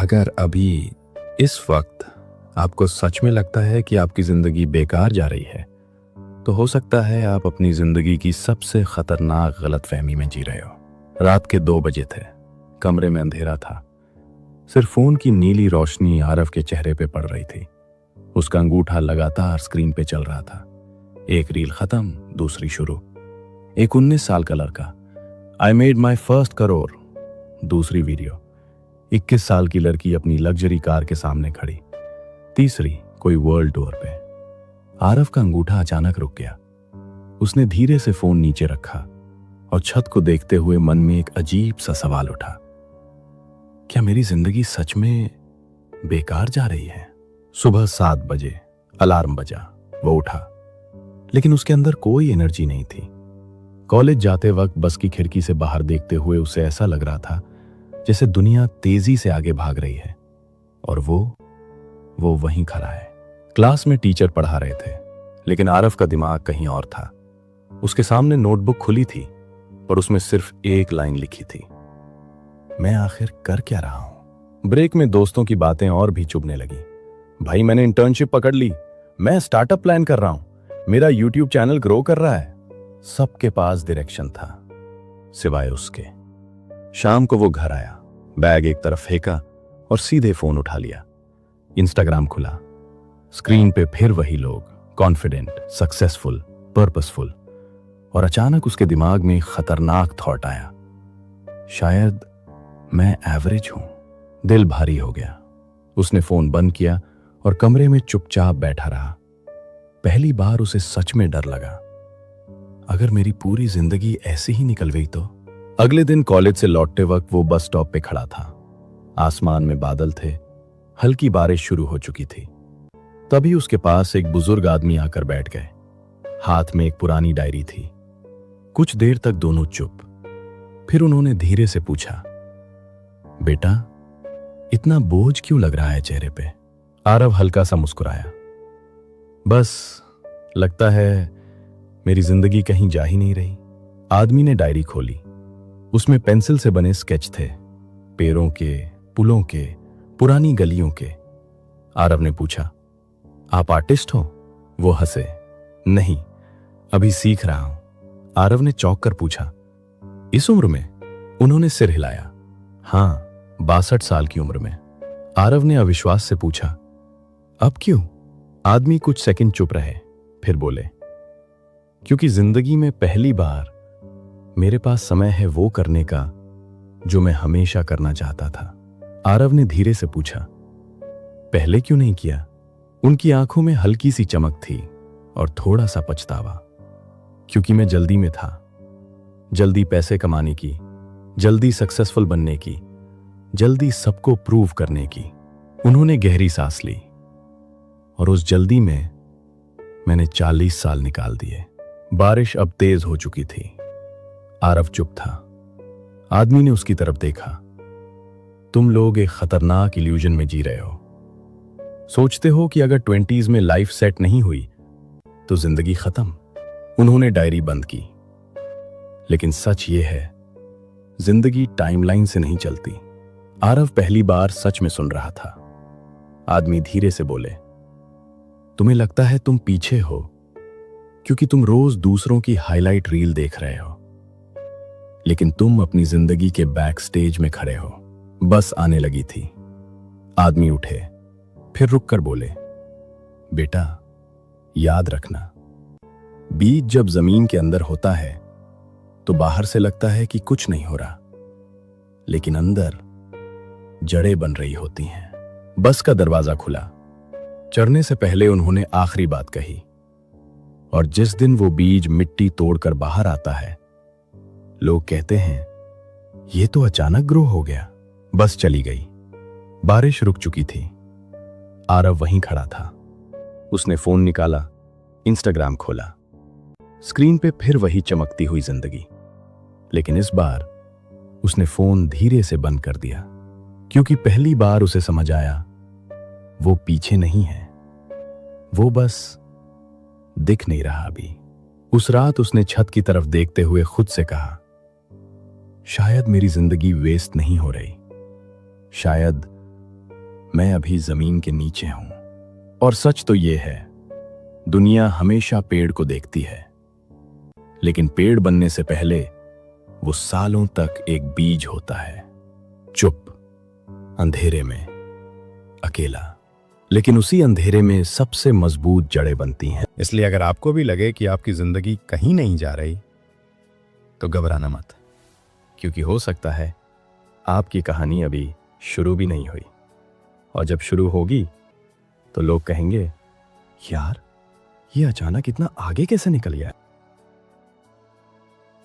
अगर अभी इस वक्त आपको सच में लगता है कि आपकी ज़िंदगी बेकार जा रही है, तो हो सकता है आप अपनी ज़िंदगी की सबसे ख़तरनाक गलतफ़हमी में जी रहे हो। रात के 2 बजे थे, कमरे में अंधेरा था। सिर्फ फ़ोन की नीली रोशनी आरव के चेहरे पे पड़ रही थी। उसका अंगूठा लगातार स्क्रीन पे चल रहा था। एक रील ख़त्म, दूसरी शुरू। एक 19 साल का लड़का, I made my first crore. दूसरी वीडियो, 21 साल की लड़की अपनी लग्जरी कार के सामने खड़ी। तीसरी, कोई वर्ल्ड टूर पे। आरव का अंगूठा अचानक रुक गया। उसने धीरे से फोन नीचे रखा और छत को देखते हुए मन में एक अजीब सा सवाल उठा। क्या मेरी जिंदगी सच में बेकार जा रही है? सुबह 7 बजे अलार्म बजा। वो उठा, लेकिन उसके अंदर कोई एनर्जी नहीं थी। कॉलेज जाते वक्त बस की खिड़की से बाहर देखते हुए उसे ऐसा लग रहा था जैसे दुनिया तेजी से आगे भाग रही है और वो वहीं खड़ा है। क्लास में टीचर पढ़ा रहे थे, लेकिन आरव का दिमाग कहीं और था। उसके सामने नोटबुक खुली थी, पर उसमें सिर्फ एक लाइन लिखी थी, मैं आखिर कर क्या रहा हूं? ब्रेक में दोस्तों की बातें और भी चुभने लगी। भाई, मैंने इंटर्नशिप पकड़ ली, मैं स्टार्टअप प्लान कर रहा हूं, मेरा यूट्यूब चैनल ग्रो कर रहा है। सबके पास डायरेक्शन था, सिवाय उसके। शाम को वो घर आया, बैग एक तरफ फेंका और सीधे फोन उठा लिया। इंस्टाग्राम खुला। स्क्रीन पे फिर वही लोग, कॉन्फिडेंट, सक्सेसफुल, पर्पसफुल। और अचानक उसके दिमाग में एक खतरनाक थॉट आया, शायद मैं एवरेज हूं। दिल भारी हो गया। उसने फोन बंद किया और कमरे में चुपचाप बैठा रहा। पहली बार उसे सच में डर लगा, अगर मेरी पूरी जिंदगी ऐसे ही निकल गई तो। अगले दिन कॉलेज से लौटते वक्त वो बस स्टॉप पे खड़ा था। आसमान में बादल थे, हल्की बारिश शुरू हो चुकी थी। तभी उसके पास एक बुजुर्ग आदमी आकर बैठ गए। हाथ में एक पुरानी डायरी थी। कुछ देर तक दोनों चुप। फिर उन्होंने धीरे से पूछा, बेटा, इतना बोझ क्यों लग रहा है चेहरे पे? आरव हल्का सा मुस्कुराया, बस लगता है मेरी जिंदगी कहीं जा ही नहीं रही। आदमी ने डायरी खोली। उसमें पेंसिल से बने स्केच थे, पेड़ों के, पुलों के, पुरानी गलियों के। आरव ने पूछा, आप आर्टिस्ट हो? वो हंसे, नहीं, अभी सीख रहा हूं। आरव ने चौंक कर पूछा, इस उम्र में? उन्होंने सिर हिलाया, हां, 62 साल की उम्र में। आरव ने अविश्वास से पूछा, अब क्यों? आदमी कुछ सेकंड चुप रहे, फिर बोले, क्योंकि जिंदगी में पहली बार मेरे पास समय है वो करने का जो मैं हमेशा करना चाहता था। आरव ने धीरे से पूछा, पहले क्यों नहीं किया? उनकी आंखों में हल्की सी चमक थी और थोड़ा सा पछतावा। क्योंकि मैं जल्दी में था, जल्दी पैसे कमाने की, जल्दी सक्सेसफुल बनने की, जल्दी सबको प्रूव करने की। उन्होंने गहरी सांस ली और उस जल्दी में मैंने 40 साल निकाल दिए। बारिश अब तेज हो चुकी थी। आरव चुप था। आदमी ने उसकी तरफ देखा, तुम लोग एक खतरनाक इल्यूजन में जी रहे हो। सोचते हो कि अगर 20s में लाइफ सेट नहीं हुई तो जिंदगी खत्म। उन्होंने डायरी बंद की। लेकिन सच ये है, जिंदगी टाइमलाइन से नहीं चलती। आरव पहली बार सच में सुन रहा था। आदमी धीरे से बोले, तुम्हें लगता है तुम पीछे हो क्योंकि तुम रोज दूसरों की हाईलाइट रील देख रहे हो, लेकिन तुम अपनी जिंदगी के बैक स्टेज में खड़े हो। बस आने लगी थी। आदमी उठे, फिर रुककर बोले, बेटा, याद रखना, बीज जब जमीन के अंदर होता है तो बाहर से लगता है कि कुछ नहीं हो रहा, लेकिन अंदर जड़ें बन रही होती हैं। बस का दरवाजा खुला। चढ़ने से पहले उन्होंने आखिरी बात कही, और जिस दिन वो बीज मिट्टी तोड़कर बाहर आता है, लोग कहते हैं ये तो अचानक ग्रो हो गया। बस चली गई। बारिश रुक चुकी थी। आरव वहीं खड़ा था। उसने फोन निकाला, इंस्टाग्राम खोला। स्क्रीन पे फिर वही चमकती हुई जिंदगी, लेकिन इस बार उसने फोन धीरे से बंद कर दिया, क्योंकि पहली बार उसे समझ आया वो पीछे नहीं है, वो बस दिख नहीं रहा अभी। उस रात उसने छत की तरफ देखते हुए खुद से कहा, शायद मेरी जिंदगी वेस्ट नहीं हो रही, शायद मैं अभी जमीन के नीचे हूं। और सच तो ये है, दुनिया हमेशा पेड़ को देखती है, लेकिन पेड़ बनने से पहले वो सालों तक एक बीज होता है, चुप, अंधेरे में, अकेला। लेकिन उसी अंधेरे में सबसे मजबूत जड़ें बनती हैं। इसलिए अगर आपको भी लगे कि आपकी जिंदगी कहीं नहीं जा रही, तो घबराना मत, क्योंकि हो सकता है आपकी कहानी अभी शुरू भी नहीं हुई। और जब शुरू होगी तो लोग कहेंगे, यार, ये अचानक इतना आगे कैसे निकल गया।